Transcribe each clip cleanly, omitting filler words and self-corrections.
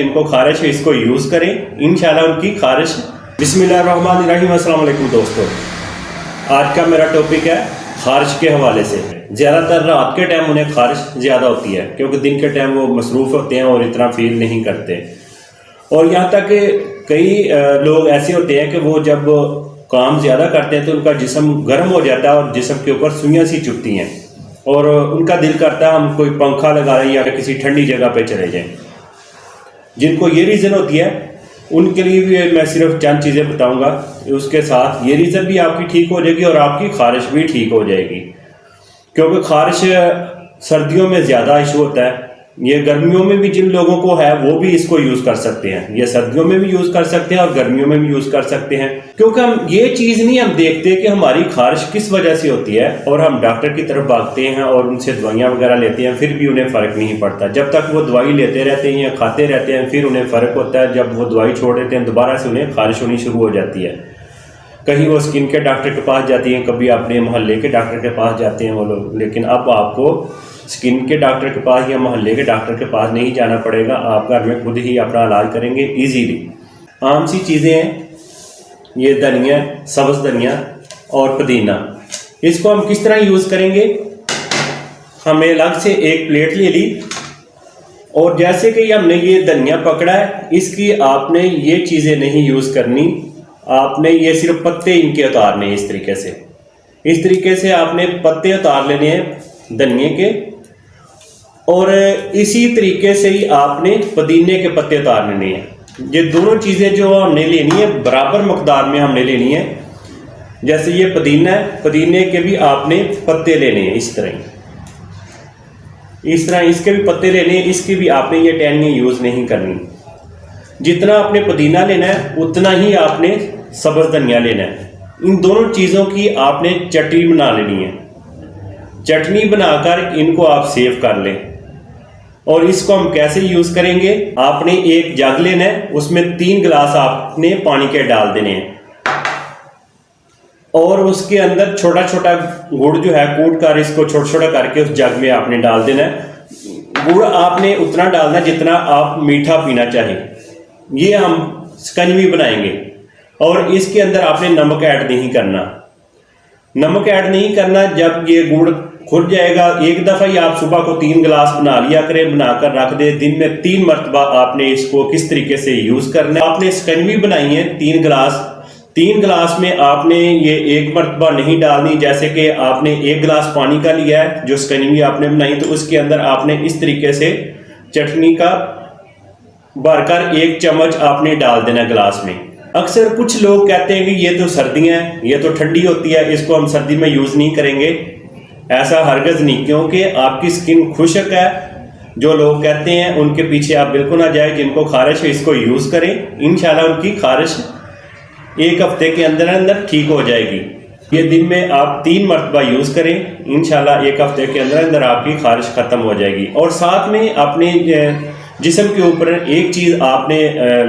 इनको खारिश है इसको यूज़ करें, इंशाल्लाह उनकी खारिश। बिस्मिल्लाहिर्रहमानिर्रहीम। अस्सलाम वालेकुम दोस्तों, आज का मेरा टॉपिक है खारिश के हवाले से। ज़्यादातर रात के टाइम उन्हें खारिश ज़्यादा होती है क्योंकि दिन के टाइम वो मसरूफ़ होते हैं और इतना फील नहीं करते। और यहाँ तक कि कई लोग ऐसे होते हैं कि वो जब काम ज़्यादा करते हैं तो उनका जिस्म गर्म हो जाता है और जिस्म के ऊपर सुइयाँ सी चुभती हैं और उनका दिल करता है हम कोई पंखा लगा लें या किसी ठंडी जगह पे चले जाएं। जिनको ये रीज़न होती है उनके लिए भी मैं सिर्फ चंद चीज़ें बताऊंगा, उसके साथ ये रीज़न भी आपकी ठीक हो जाएगी और आपकी खारिश भी ठीक हो जाएगी। क्योंकि खारिश सर्दियों में ज़्यादा इशू होता है, ये गर्मियों में भी जिन लोगों को है वो भी इसको यूज़ कर सकते हैं। ये सर्दियों में भी यूज़ कर सकते हैं और गर्मियों में भी यूज़ कर सकते हैं। क्योंकि हम ये चीज़ नहीं हम देखते कि हमारी खारिश किस वजह से होती है और हम डॉक्टर की तरफ भागते हैं और उनसे दवाइयाँ वगैरह लेते हैं, फिर भी उन्हें फ़र्क नहीं पड़ता। जब तक वो दवाई लेते रहते हैं या खाते रहते हैं फिर उन्हें फ़र्क होता है। जब वो दवाई छोड़ देते हैं दोबारा से उन्हें खारिश होनी शुरू हो जाती है। कहीं वो स्किन के डॉक्टर के पास जाती हैं, कभी अपने मोहल्ले के डॉक्टर के पास जाते हैं वो लोग। लेकिन अब आपको स्किन के डॉक्टर के पास या मोहल्ले के डॉक्टर के पास नहीं जाना पड़ेगा, आप घर में खुद ही अपना इलाज करेंगे इजीली। आम सी चीज़ें हैं ये धनिया, सब्ज़ धनिया और पुदीना। इसको हम किस तरह यूज़ करेंगे, हमें अलग से एक प्लेट ले ली और जैसे कि हमने ये धनिया पकड़ा है, इसकी आपने ये चीज़ें नहीं यूज़ करनी, आपने ये सिर्फ पत्ते इनके उतारने हैं। इस तरीके से आपने पत्ते उतार लेने हैं धनिए के और इसी तरीके से ही आपने पुदीने के पत्ते उतार लेने हैं। ये दोनों चीज़ें जो हमने लेनी है बराबर मकदार में हमने लेनी है। जैसे ये पुदीना है, पुदीने के भी आपने पत्ते लेने हैं इस तरह इसके भी पत्ते लेने हैं। इसकी भी आपने ये टहनियाँ यूज़ नहीं करनी। जितना आपने पुदीना लेना है उतना ही आपने सब्ज़ धनिया लेना है। इन दोनों चीज़ों की आपने चटनी बना लेनी है। चटनी बनाकर इनको आप सेव कर लें। और इसको हम कैसे यूज़ करेंगे, आपने एक जग लेना है, उसमें 3 गिलास आपने पानी के डाल देने हैं और उसके अंदर छोटा छोटा गुड़ जो है कूट कर इसको छोटा छोटा करके उस जग में आपने डाल देना है। गुड़ आपने उतना डालना जितना आप मीठा पीना चाहें। ये हम शिकंजी बनाएंगे और इसके अंदर आपने नमक ऐड नहीं करना। नमक ऐड नहीं करना, जब ये गुड़ खुल जाएगा एक दफ़ा ही आप सुबह को 3 गिलास बना लिया करें, बनाकर रख दे। दिन में 3 मरतबा आपने इसको किस तरीके से यूज़ करना है। आपने शिकंजी बनाई है 3 गिलास में आपने ये 1 मरतबा नहीं डालनी। जैसे कि आपने 1 गिलास पानी का लिया है जो शिकंजी आपने बनाई, तो उसके अंदर आपने इस तरीके से चटनी का भरकर 1 चम्मच आपने डाल देना गिलास में। अक्सर कुछ लोग कहते हैं कि ये तो सर्दियाँ हैं, ये तो ठंडी होती है, इसको हम सर्दी में यूज़ नहीं करेंगे। ऐसा हरगज़ नहीं, क्योंकि आपकी स्किन खुश्क है। जो लोग कहते हैं उनके पीछे आप बिल्कुल ना जाए। जिनको खारिश है इसको यूज़ करें, इंशाल्लाह उनकी खारिश 1 हफ्ते के अंदर अंदर ठीक हो जाएगी। ये दिन में आप 3 मरतबा यूज़ करें, इंशाल्लाह 1 हफ्ते के अंदर अंदर आपकी खारिश ख़त्म हो जाएगी। और साथ में अपने जिस्म के ऊपर एक चीज़ आपने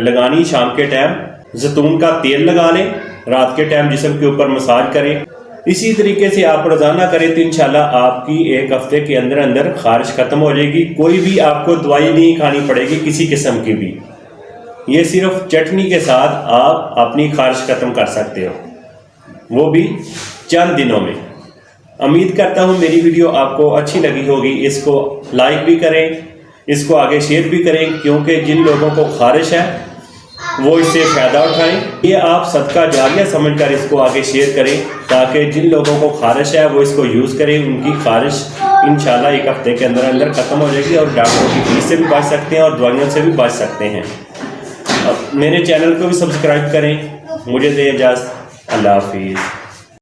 लगानी, शाम के टाइम जैतून का तेल लगा लें, रात के टाइम जिस्म के ऊपर मसाज करें। इसी तरीके से आप रोज़ाना करें तो इंशाल्लाह आपकी 1 हफ्ते के अंदर अंदर खारिश ख़त्म हो जाएगी। कोई भी आपको दवाई नहीं खानी पड़ेगी किसी किस्म की भी। ये सिर्फ चटनी के साथ आप अपनी खारिश ख़त्म कर सकते हो, वो भी चंद दिनों में। उम्मीद करता हूँ मेरी वीडियो आपको अच्छी लगी होगी। इसको लाइक भी करें, इसको आगे शेयर भी करें, क्योंकि जिन लोगों को खारिश है वो इससे फ़ायदा उठाएं। ये आप सदका जारिया समझकर इसको आगे शेयर करें ताकि जिन लोगों को खारिश है वो इसको यूज़ करें। उनकी खारिश इंशाल्लाह 1 हफ्ते के अंदर अंदर ख़त्म हो जाएगी और डॉक्टरों की फीस से भी बच सकते हैं और दवाइयों से भी बच सकते हैं। अब मेरे चैनल को भी सब्सक्राइब करें। मुझे दे इजाज़त, अल्लाह हाफिज़।